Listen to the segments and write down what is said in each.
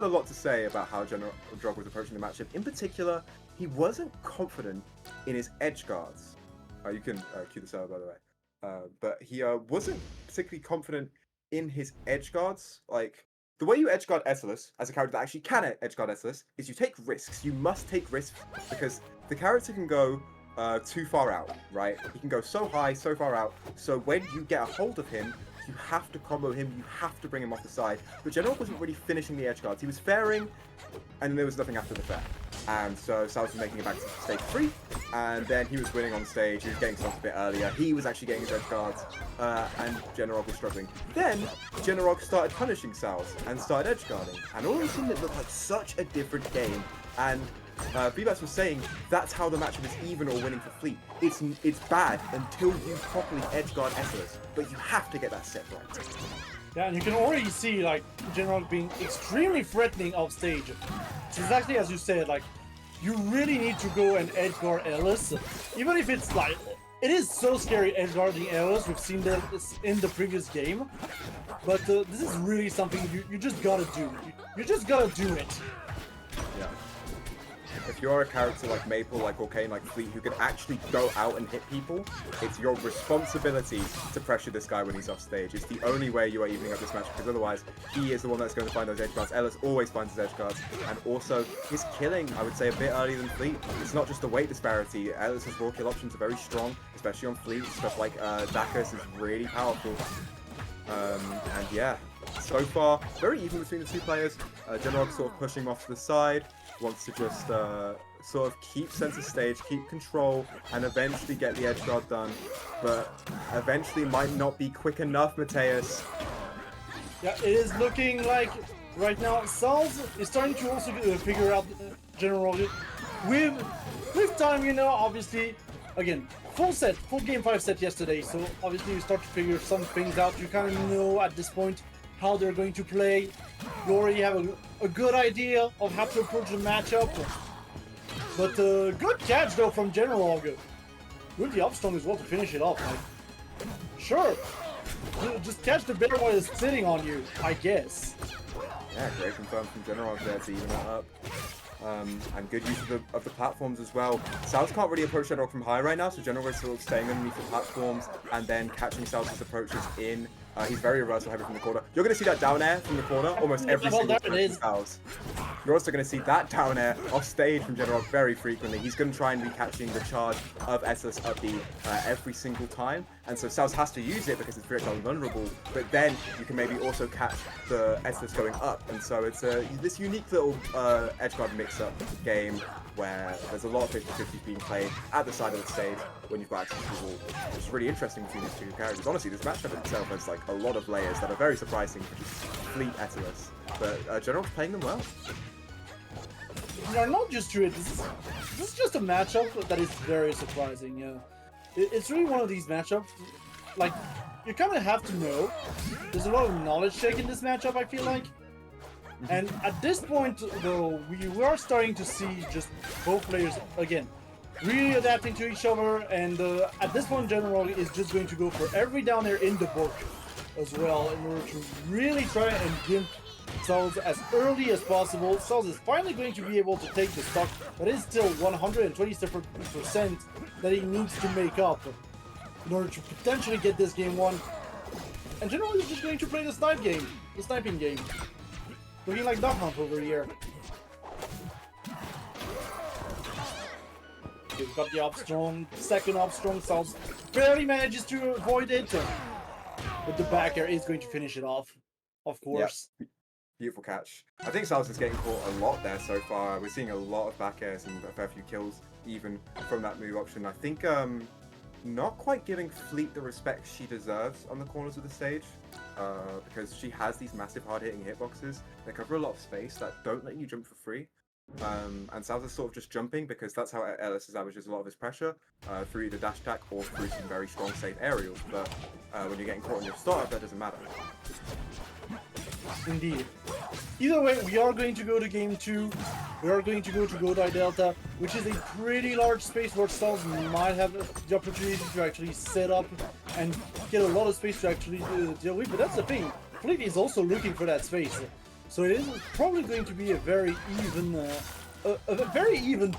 a lot to say about how Genarog was approaching the matchup. In particular, he wasn't confident in his edge guards. You can cue this out, by the way. But he wasn't particularly confident in his edge guards. Like, the way you edge guard Etalus, as a character that actually can edge guard Etalus, is you take risks. You must take risks because the character can go too far out, right? He can go so high, so far out. So when you get a hold of him, you have to combo him, you have to bring him off the side. But Genarog wasn't really finishing the edge guards. He was fairing, and there was nothing after the fair. And so Saols was making it back to stage 3, and then he was winning on stage, he was getting stuff a bit earlier, he was actually getting his edge guards, and Genarog was struggling. Then, Genarog started punishing Saols, and started edge guarding, and all of a sudden it looked like such a different game, and Bebas was saying that's how the matchup is even or winning for Fleet. It's bad until you properly edge guard Etalus, but you have to get that set right. Yeah, and you can already see like Genarog being extremely threatening off stage. It's exactly as you said, like you really need to go and edge guard Etalus, even if it's like it is so scary edge guarding Etalus. We've seen that in the previous game, but this is really something you just gotta do. You just gotta do it. Yeah. If you're a character like Maple, like Orcane, like Fleet, who can actually go out and hit people, it's your responsibility to pressure this guy when he's off stage. It's the only way you are evening up this match, because otherwise, he is the one that's going to find those edge guards. Etalus always finds his edge guards, and also, his killing, I would say, a bit earlier than Fleet. It's not just the weight disparity. Etalus' raw kill options are very strong, especially on Fleet. Stuff like Dakas is really powerful. And yeah, so far, very even between the two players. Genarog sort of pushing him off to the side, wants to just sort of keep center stage, keep control, and eventually get the edge guard done. But eventually might not be quick enough, Mateus. Yeah, it is looking like right now Saols is starting to also figure out Genarog with time, you know, obviously. Again, full game 5 set yesterday, so obviously you start to figure some things out. You kind of know at this point how they're going to play. You already have a good idea of how to approach the matchup. But good catch though from Genarog. With the upstrong as well to finish it off. Like, sure, just catch the bear while it's sitting on you, I guess. Yeah, great confirm from Genarog there to even it up. And good use of the platforms as well. Saols can't really approach Genarog from high right now, so Genarog is sort of staying underneath the platforms and then catching Saols' approaches in. He's very reversal heavy from the corner. You're going to see that down air from the corner almost every single time from Saols. You're also going to see that down air off stage from Genarog very frequently. He's going to try and be catching the charge of Etalus up B every single time. And so Saols has to use it because it's projectile vulnerable, but then you can maybe also catch the Etalus going up. And so it's this unique little edge guard mix-up game where there's a lot of 50-50 being played at the side of the stage when you've got access to the wall, which is really interesting between these two characters. Honestly, this matchup itself has like a lot of layers that are very surprising for just Fleet Etalus, but Genarog's playing them well. No, not just to it. This is just a matchup that is very surprising. Yeah, it's really one of these matchups. Like you kind of have to know. There's a lot of knowledge check in this matchup, I feel like. And at this point, though, we are starting to see just both players again really adapting to each other. And at this point, Genarog is just going to go for every down air in the book as well in order to really try and give Saols as early as possible. Saols is finally going to be able to take the stock, but it's still 127% that he needs to make up in order to potentially get this game won. And Genarog is just going to play the sniping game. Looking like Duck Hunt over here. We've got the upstrong, second upstrong. Saols barely manages to avoid it. But the back air is going to finish it off, of course. Yep. Beautiful catch. I think Saols is getting caught a lot there so far. We're seeing a lot of back airs and a fair few kills even from that move option. I think not quite giving Fleet the respect she deserves on the corners of the stage, because she has these massive hard-hitting hitboxes that cover a lot of space that don't let you jump for free. And Saols is sort of just jumping because that's how Etalus establishes a lot of his pressure, through either dash attack or through some very strong safe aerials. But when you're getting caught on your startup, that doesn't matter. Indeed. Either way, we are going to go to game 2. We are going to go to Godai Delta, which is a pretty large space where Saols might have the opportunity to actually set up and get a lot of space to actually deal with. But that's the thing, Fleet is also looking for that space. So it is probably going to be a very even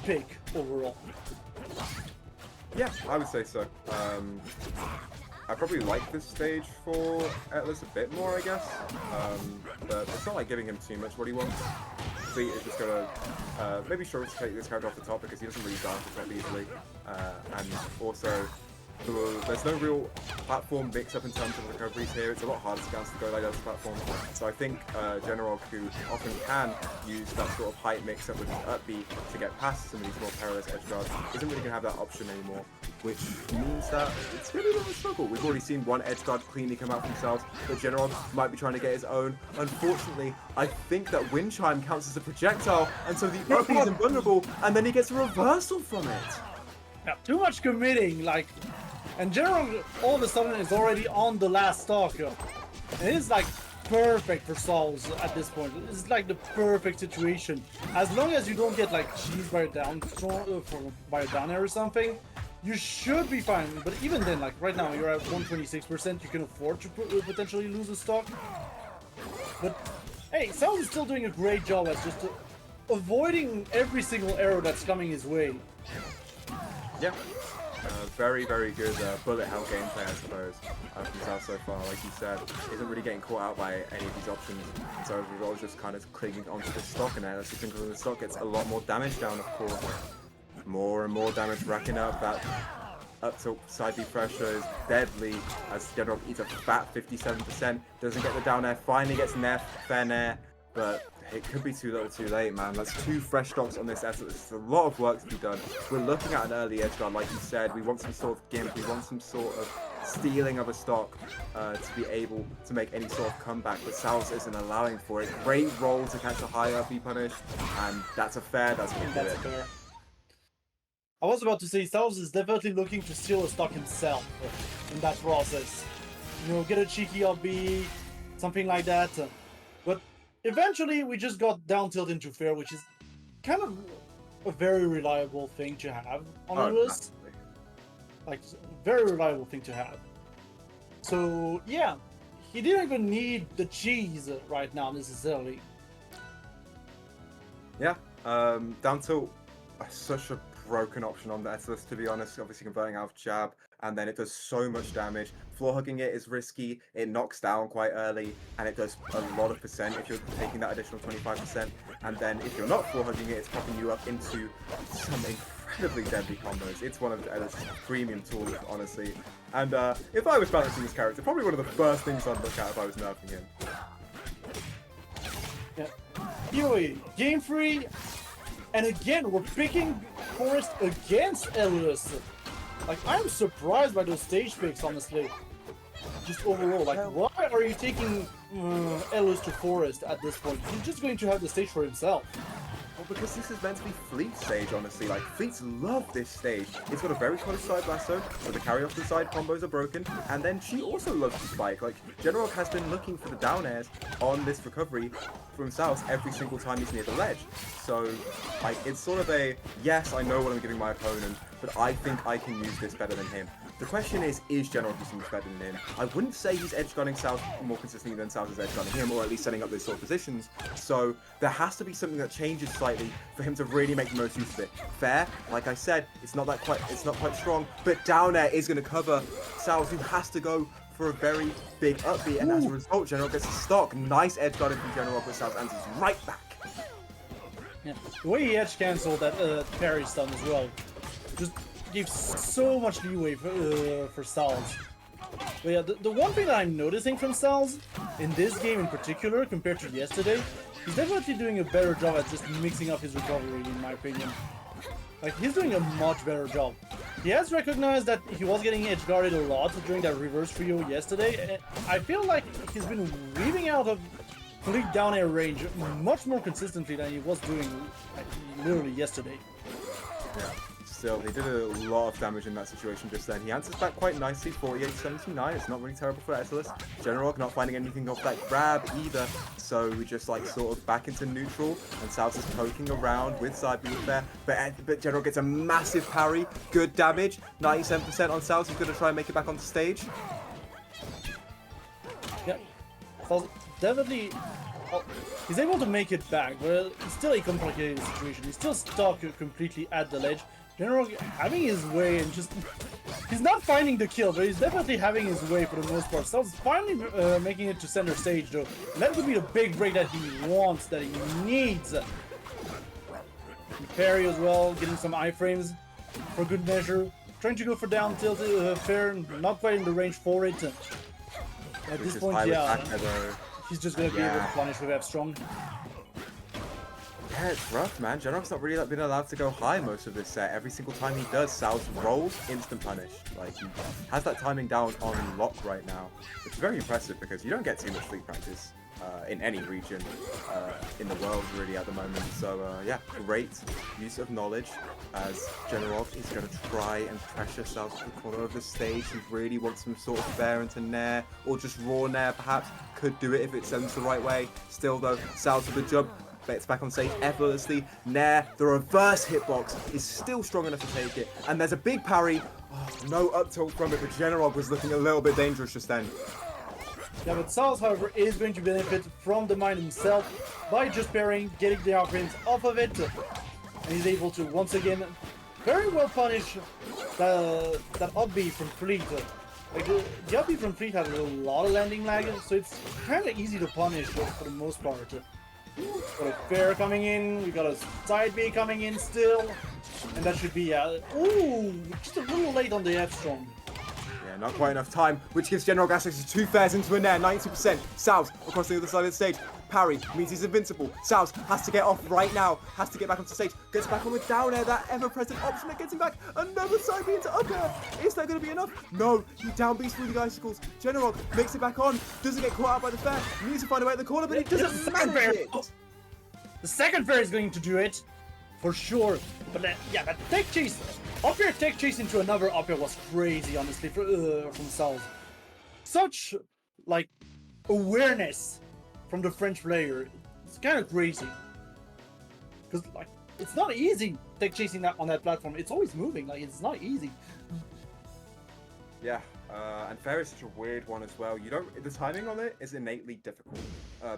pick overall. Yeah, I would say so. I probably like this stage for Etalus a bit more, I guess. But it's not like giving him too much what he wants. Fleet is just gonna maybe struggle to take this character off the top because he doesn't really dance the top easily. And also, there's no real platform mix-up in terms of recoveries here. It's a lot harder to bounce to go like those platforms. So I think Genarog, who often can use that sort of height mix-up with upbeat to get past some of these more perilous edge guards, isn't really going to have that option anymore, which means that it's going to be a bit of a struggle. We've already seen one edge guard cleanly come out from Saols, but Genarog might be trying to get his own. Unfortunately, I think that Wind Chime counts as a projectile, and so the upbeat is invulnerable, and then he gets a reversal from it. Yeah, too much committing, like... And Genarog all of a sudden is already on the last stock. And it's like perfect for Saols at this point. It's like the perfect situation. As long as you don't get like cheesed by a down air or something, you should be fine. But even then, like right now, you're at 126%. You can afford to potentially lose a stock. But hey, Saols is still doing a great job at just avoiding every single arrow that's coming his way. Yeah. Very, very good bullet hell gameplay, I suppose, from Saols so far. Like you said, isn't really getting caught out by any of these options. So we're all just kind of clinging onto the stock, and as you think of the stock, gets a lot more damage down, of course. More and more damage racking up. That up to side B pressure is deadly as Genarog eats a fat 57%. Doesn't get the down air, finally gets nerf, fair nair, but it could be too little too late, man. That's 2 fresh stocks on this Etalus. It's a lot of work to be done. We're looking at an early edge guard, like you said. We want some sort of gimp. We want some sort of stealing of a stock to be able to make any sort of comeback, but Saols isn't allowing for it. Great roll to catch a high up, be punished, and that's a fair. That's going to do it. Fair. I was about to say, Saols is definitely looking to steal a stock himself in that process. You know, get a cheeky LB, something like that. But eventually, we just got down tilt into fair, which is kind of a very reliable thing to have on a list. Like, very reliable thing to have. So, yeah, he didn't even need the cheese right now, necessarily. Yeah, down tilt, such a broken option on the Etalus, to be honest. Obviously converting out of jab, and then it does so much damage. Floor hugging it is risky, it knocks down quite early, and it does a lot of percent if you're taking that additional 25%. And then if you're not floor hugging it, it's popping you up into some incredibly deadly combos. It's one of Etalus' premium tools, honestly. And if I was balancing this character, probably one of the first things I'd look at if I was nerfing him. Yeah. Anyway, game 3. And again, we're picking Forest against Etalus. Like, I'm surprised by those stage picks, honestly. Just overall, like, why are you taking Etalus to Forest at this point? He's just going to have the stage for himself. Well, because this is meant to be Fleet's stage, honestly. Like, Fleets love this stage. It's got a very close side lasso, so the carry off the side combos are broken, and then she also loves to spike. Like, Genarog has been looking for the down airs on this recovery from Saols every single time he's near the ledge. So, like, it's sort of a, yes, I know what I'm giving my opponent, but I think I can use this better than him. The question is Genarog using this better than him? I wouldn't say he's edge-guarding Saols more consistently than Saols is edge-guarding him, or at least setting up those sort of positions. So there has to be something that changes slightly for him to really make the most use of it. Fair, like I said, it's not quite strong, but down air is going to cover Saols, who has to go for a very big upbeat, and as a result, Genarog gets a stock. Nice edge-guarding from Genarog, but Saols answers right back. Yeah, the way he edge-cancelled that parry stun as well, just gave so much leeway for Saols. But yeah, the one thing that I'm noticing from Saols, in this game in particular, compared to yesterday, he's definitely doing a better job at just mixing up his recovery, in my opinion. Like, he's doing a much better job. He has recognized that he was getting edge-guarded a lot during that reverse trio yesterday, and I feel like he's been weaving out of complete down air range much more consistently than he was doing literally yesterday. Yeah. Still, he did a lot of damage in that situation just then. He answers back quite nicely, 48-79. It's not really terrible for Etalus. Genarog not finding anything off that grab either. So we just like sort of back into neutral, and Saols is poking around with side B there. But Genarog gets a massive parry, good damage, 97% on Saols. He's going to try and make it back onto stage. Yeah, Saols definitely He's able to make it back, but it's still a complicated situation. He's still stuck completely at the ledge. Genarog having his way and just... He's not finding the kill, but he's definitely having his way for the most part. Saols finally making it to center stage though. And that would be the big break that he wants, that he needs. And parry as well, getting some iframes for good measure. Trying to go for down tilt fair, not quite in the range for it. At this point, yeah, he's just gonna be able to punish with F strong. Yeah, it's rough, man. Genarog's not really been allowed to go high most of this set. Every single time he does, Saols rolls instant punish. Like, he has that timing down on lock right now, which is very impressive because you don't get too much fleet practice in any region in the world really at the moment. So yeah, great use of knowledge as Genarog is going to try and pressure Saols to the corner of the stage. He really wants some sort of fair into Nair or just raw Nair perhaps. Could do it if it sends the right way. Still though, Saols with the jump. Gets back on stage effortlessly. Nair, the reverse hitbox is still strong enough to take it. And there's a big parry. Oh, no up tilt from it, but Genarog was looking a little bit dangerous just then. Yeah, but Saols, however, is going to benefit from the mine himself by just parrying, getting the outframes off of it. And he's able to, once again, very well punish that up B from Fleet. Like, the up B from Fleet has a lot of landing lag, so it's kind of easy to punish for the most part. Got a fair coming in, we got a side B coming in still, and that should be, ooh, just a little late on the F strong. Yeah, not quite enough time, which gives Genarog access to 2 fairs into a Nair, 92%. Saols across the other side of the stage. Parry means he's invincible. Saols has to get off right now, has to get back onto stage, gets back on with down air, that ever-present option that gets him back. Another side B into up air. Is that going to be enough? No, he down B's through the icicles. Genarog makes it back on, doesn't get caught out by the fair, needs to find a way at the corner, but he doesn't manage it. The second fair is going to do it, for sure. But yeah, that tech chase, up air tech chase into another up air was crazy, honestly, from Saols. Such, like, awareness from the French player. It's kind of crazy. Because, like, it's not easy tech chasing that on that platform. It's always moving, like, it's not easy. Yeah, and fair is such a weird one as well. The timing on it is innately difficult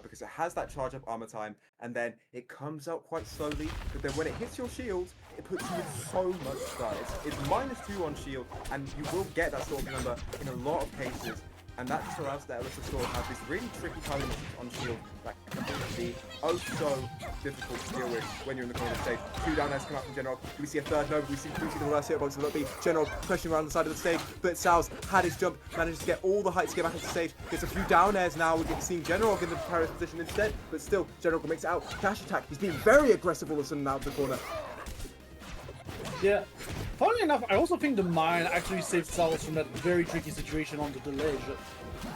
because it has that charge up armor time, and then it comes out quite slowly. But then when it hits your shield, it puts you in so much style. It's -2 on shield, and you will get that sort of number in a lot of cases. And that just allows the Etalus to sort of have this really tricky timing on shield that can be oh so difficult to deal with when you're in the corner of the stage. 2 down airs come out from Genarog. We see a third nova. We see the reverse hitbox of B. Genarog pushing around the side of the stage, but Saols had his jump, manages to get all the height to get back onto the stage. Gets a few down airs now. We get seeing Genarog in the precarious position instead, but still Genarog makes it out. Dash attack. He's being very aggressive all of a sudden out of the corner. Yeah, funnily enough, I also think the mine actually saved Saols from that very tricky situation onto the ledge.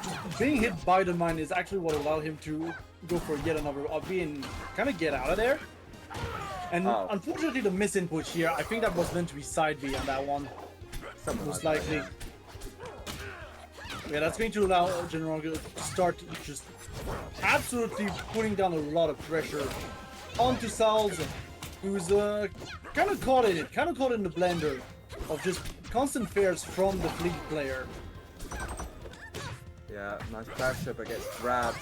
Just being hit by the mine is actually what allowed him to go for yet another up B and kind of get out of there. And unfortunately, the misinput here, I think that was meant to be side B on that one. Most likely. Yeah, that's going to allow Genarog to start just absolutely putting down a lot of pressure onto Saols, who's kind of caught in the blender of just constant fares from the Fleet player. Yeah, nice pressure, but gets grabbed.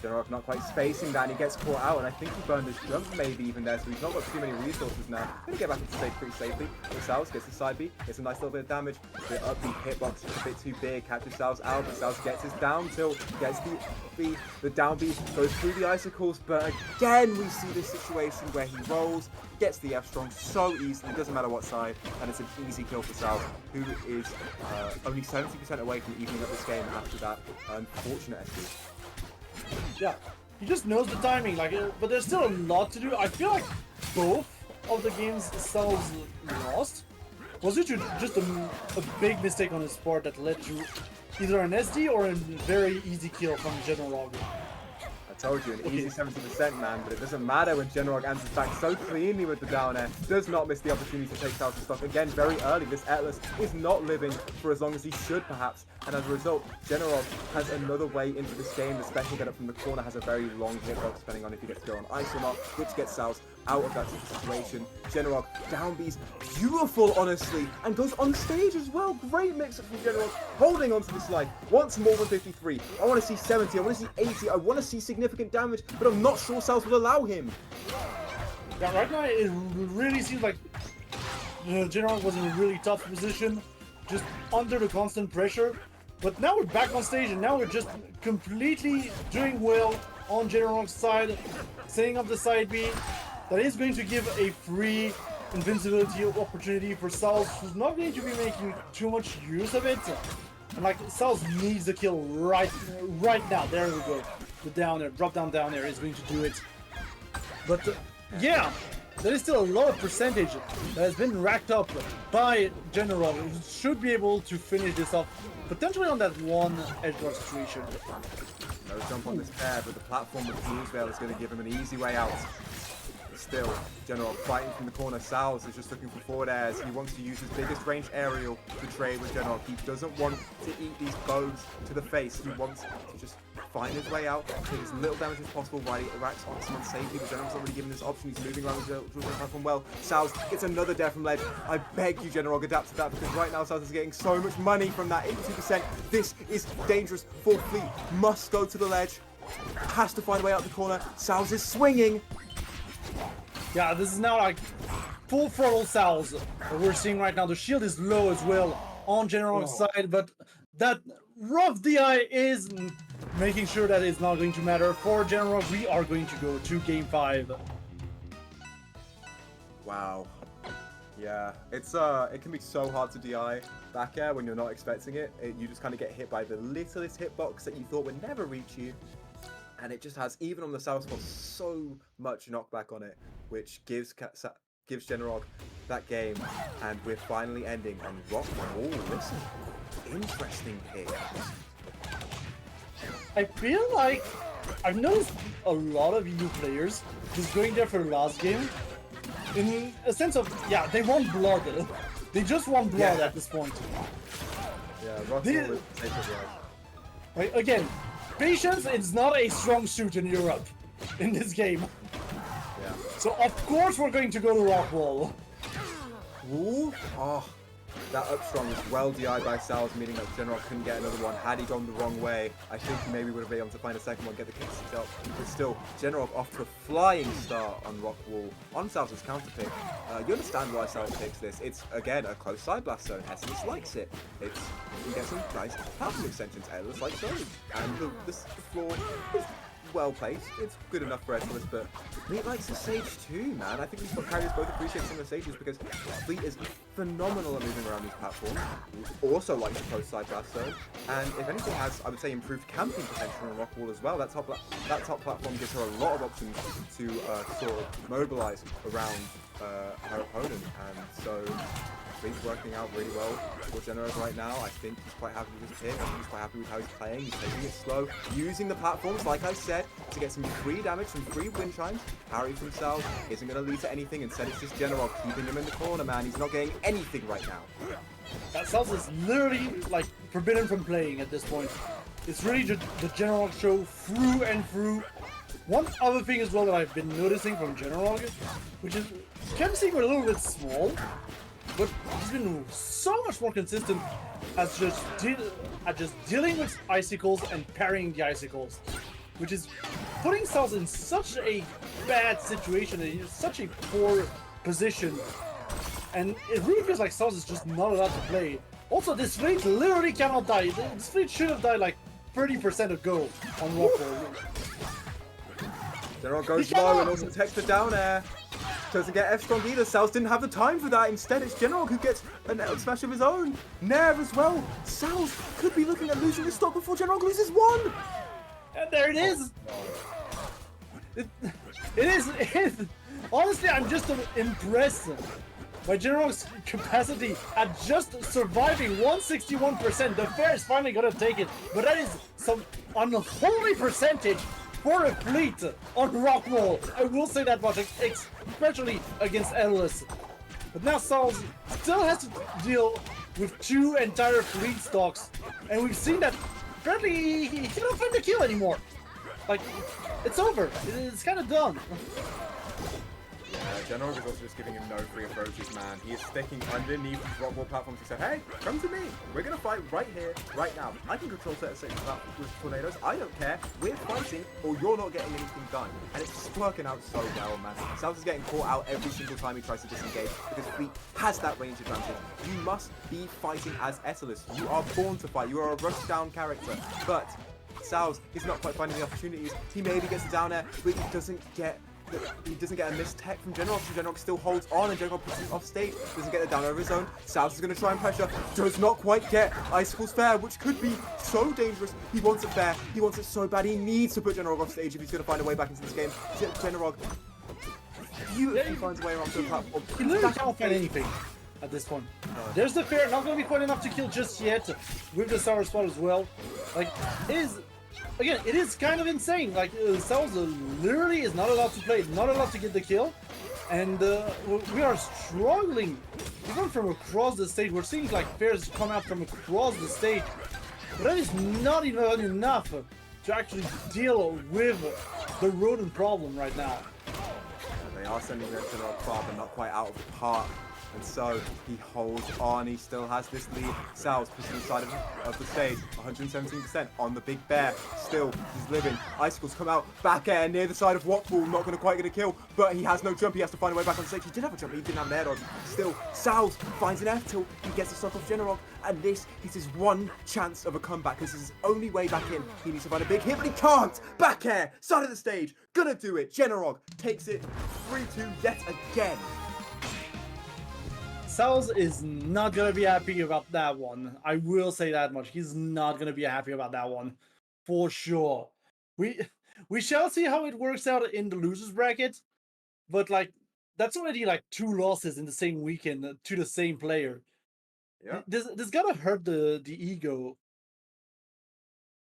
Genarog not quite spacing that, and he gets caught out, and I think he burned his jump maybe even there, so he's not got too many resources now. Gonna get back into stage pretty safely. But Saols gets the side B, gets a nice little bit of damage. The up B hitbox is a bit too big, catches Saols out, but Saols gets his down tilt, gets the B, the down B, goes through the icicles, but again we see this situation where he rolls, gets the F strong so easily, doesn't matter what side, and it's an easy kill for Saols, who is only 70% away from evening up this game after that unfortunate SD. Yeah, he just knows the timing, like, but there's still a lot to do. I feel like both of the games Saols lost was due to just a big mistake on his part that led to either an SD or a very easy kill from Genarog. I told you, an easy 70%, man, but it doesn't matter when Genarog answers back so cleanly with the down air. Does not miss the opportunity to take Saols' stock. Again, very early, this Etalus is not living for as long as he should, perhaps, and as a result, Genarog has another way into this game. The special get up from the corner has a very long hitbox, depending on if he gets to go on ice or not, which gets Saols out of that situation. Genarog down B's beautiful, honestly, and goes on stage as well. Great mix-up from Genarog, holding onto this life. Wants more than 53. I want to see 70. I want to see 80. I want to see significant damage, but I'm not sure Saols will allow him. Yeah, right now it really seems like Genarog was in a really tough position, just under the constant pressure. But now we're back on stage, and now we're just completely doing well on Genarog's side, setting up the side B. That is going to give a free invincibility opportunity for Saols, who's not going to be making too much use of it. And like, Saols needs the kill right now. There we go. The down air, drop down air is going to do it. But yeah, there is still a lot of percentage that has been racked up by Genarog, who should be able to finish this off, potentially on that one edgeguard situation. No jump on this pair, but the platform with Fool's Veil is going to give him an easy way out. Still, Genarog fighting from the corner. Saols is just looking for forward airs. He wants to use his biggest range aerial to trade with Genarog. He doesn't want to eat these bows to the face. He wants to just find his way out, take as little damage as possible while he racks on someone safely, but Genarog's not really given this option. He's moving around the platform well. Saols gets another dare from ledge. I beg you, Genarog, adapt to that, because right now Saols is getting so much money from that 82%. This is dangerous for Fleet. Must go to the ledge. Has to find a way out the corner. Saols is swinging. Yeah, this is now like full throttle Saols that we're seeing right now. The shield is low as well on Genarog's side, but that rough DI is making sure that it's not going to matter. For Genarog, we are going to go to game 5. Wow. Yeah, it's it can be so hard to DI back air when you're not expecting it. You just kind of get hit by the littlest hitbox that you thought would never reach you. And it just has, even on the South spot, so much knockback on it, which gives Genarog that game. And we're finally ending on Rock Wall. Listen, interesting pick. I feel like I've noticed a lot of EU players just going there for the last game. In a sense of, yeah, they want blood. They just want blood at this point. Yeah, Rock Wall is safe as well. Like, again, patience is not a strong suit in Europe in this game. Yeah. So of course we're going to go to Rockwall. Ooh. Oh, that up strong was well DI'd by Saols, meaning that Genarog couldn't get another one. Had he gone the wrong way, I think he maybe would have been able to find a second one, get the kicks himself. But still, Genarog off to a flying start on Rockwall on Saols' counter pick. You understand why Saols picks this. It's, again, a close side blast zone. Essence likes it. You can get some nice platform extensions. Etalus likes those. And the floor is well placed. It's good enough for Etalus, but Fleet likes the stage too, man. I think these carriers both appreciate some of the stages because Fleet is phenomenal at moving around these platforms. Also likes the close side blast zone, and if anything has, I would say, improved camping potential on Rockwall as well. That top platform gives her a lot of options to sort of mobilize around her opponent, and so Fleet's working out really well for Genarog right now. I think he's quite happy with his pick. I think he's quite happy with how he's playing. He's taking it slow, using the platforms, like I said, to get some free damage, some free wind chimes. Parry from Saols isn't going to lead to anything. Instead, it's just Genarog keeping him in the corner, man. He's not getting anything right now. That Saols is literally, like, forbidden from playing at this point. It's really just the Genarog show through and through. One other thing as well that I've been noticing from Genarog, which is kind of seeing a little bit small, but he's been so much more consistent as just dealing with icicles and parrying the icicles, which is putting Saols in such a bad situation, and in such a poor position, and it really feels like Saols is just not allowed to play. Also, this Fleet literally cannot die. This Fleet should have died like 30% ago on Rockwall. Genarog goes low and also takes the down air. Doesn't get F strong either. Saols didn't have the time for that. Instead, it's Genarog who gets an out smash of his own. Nair as well. Saols could be looking at losing his stock before Genarog loses one. And there it is. It is. Honestly, I'm just impressed by Genarog's capacity at just surviving 161%. The fair is finally gonna take it, but that is some unholy percentage for a Fleet on Rockwall. I will say that much, especially against Etalus. But now Saols still has to deal with 2 entire Fleet stocks, and we've seen that apparently he cannot find the kill anymore. Like, it's over. It's kind of done. Genarog is also just giving him no free approaches, man. He is sticking underneath these rock wall platforms. He said, hey, come to me. We're going to fight right here, right now. I can control certain sections with tornadoes. I don't care. We're fighting or you're not getting anything done. And it's just working out so well, man. Saols is getting caught out every single time he tries to disengage because Fleet has that range advantage. You must be fighting as Etalus. You are born to fight. You are a rush down character. But Saols is not quite finding the opportunities. He maybe gets the down air, but he doesn't get a missed tech from Genarog, so Genarog still holds on, and Genarog puts him off stage, doesn't get the down air of his own. Saols is going to try and pressure, does not quite get Icicle's fair, which could be so dangerous. He wants it fair, he wants it so bad, he needs to put Genarog off stage if he's going to find a way back into this game. Genarog beautifully finds a way around the platform. He literally can't find anything at this point. There's the fair, not going to be quite enough to kill just yet, with the sour spot as well. Like, again, it is kind of insane. Like, Saols literally is not allowed to play, not allowed to get the kill. And we are struggling, even from across the stage. We're seeing, like, fairs come out from across the stage. But that is not even enough to actually deal with the rodent problem right now. They are sending their Genarog far, but not quite out of the park. And so he holds on, he still has this lead. Saols pushing the side of the stage, 117% on the big bear. Still, he's living. Icicles come out, back air near the side of Wattball, not going to quite get a kill, but he has no jump, he has to find a way back on stage. He did have a jump, he didn't have an air dodge. Still, Saols finds an F tilt, he gets the stock off Genarog, and this is his one chance of a comeback. This is his only way back in. He needs to find a big hit, but he can't! Back air, side of the stage, gonna do it. Genarog takes it 3-2 yet again. Saols is not gonna be happy about that one. I will say that much. He's not gonna be happy about that one, for sure. We shall see how it works out in the losers bracket, but like that's already like 2 losses in the same weekend to the same player. Yeah. This gotta hurt the ego